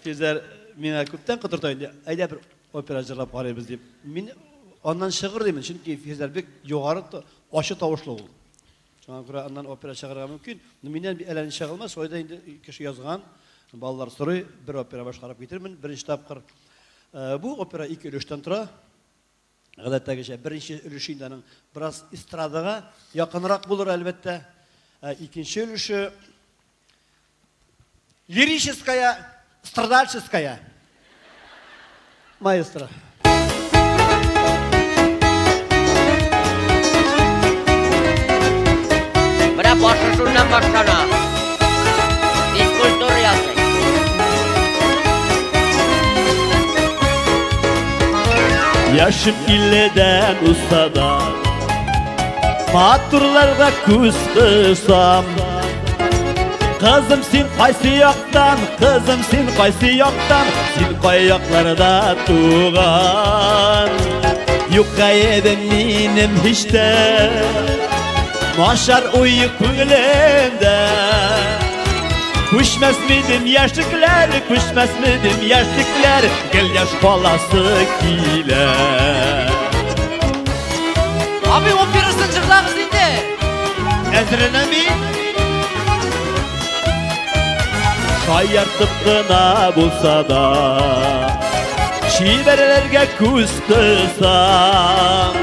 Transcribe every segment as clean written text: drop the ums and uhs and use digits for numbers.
Fizler mine köpten kıtırtayın. Ayda bir opera jırlap qaraymiz dep. Men ondan şığır deymin. Çünkü Fizler bek joğarı aşı tavuşlu oldu. Şuna göre ondan opera çağırgan mümkün. Menen bir eleni çağılmaz. Oyda indi kişi yazgan. Ballar soruy bir opera başqarap getirmin. Birinci tapqır. Bu opera iki ülüşten tura. Galatagacha birinchi ülüşünden biraz istradaga yaqinroq bulur elbette. İkinci ülüşü lirическая, страдальческая. Маэстро. Bıra başucundan başlana. Diskultur yazın. Yaşım illeden ustada, maturlarda kuz kısam. Kızım sen qaysi yoqdan, kızım sen qaysi yoqdan, sen qoyoqlarda tuğan. Yuqaydım menim hiçte, maşar uyuq ko'nglimda. Kuşmez midim yaşlıklar, kuşmez midim yaşlıklar, gel yaş balası kiler. Abi operasını cırlağız indi. Ezrenemin. Şayar tıpkına bulsa da, çiverelerge kuz kılsam.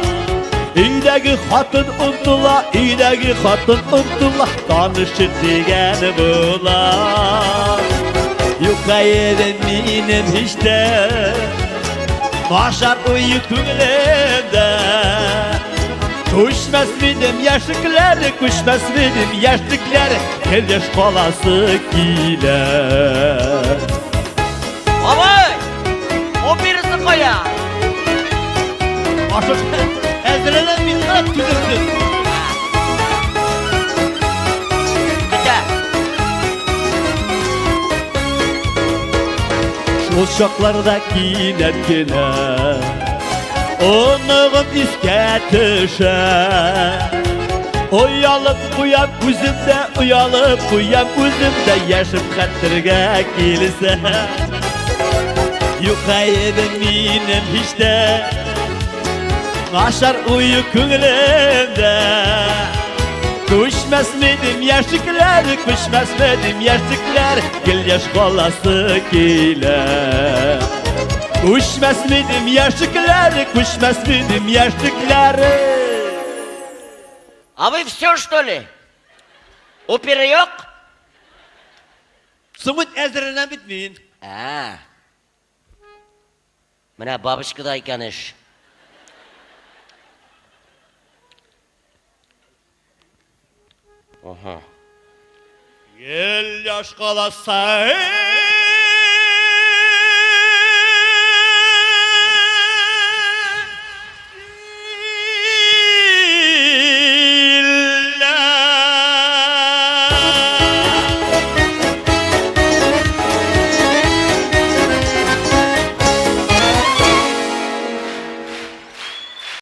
Üydəgi xatın untula, üydəgi xatın untula, danışır degen bular. Yuqaydım menim hiçte, maşar uyuq ko'nglimda. Kuşmez midim yaşlıklar, kuşmez midim yaşlıklar, gel yaş balası kiler. Abi operasını koya. Aşık ezrenemin at tüzürsün. Güzel. Şu şoklarda ginerkine, onluğum iske düşer. Uyalıp uyan gözümde, uyalıp uyan gözümde, yaşım hatırga gelse. Yuqaydım menim hiçte, maşar uyuq ko'nglimda. Kuşmez midim yaşlıklar, kuşmez midim yaşlıklar, gel yaş balası kiler. Kuşmez midim yaşlıklar, kuşmez midim yaşlıklar. Abi все что ли? Opera yok. Sımıt ezrenen bitmeyin. Mine babışkıdayken iş. Oha. Gel yaş balası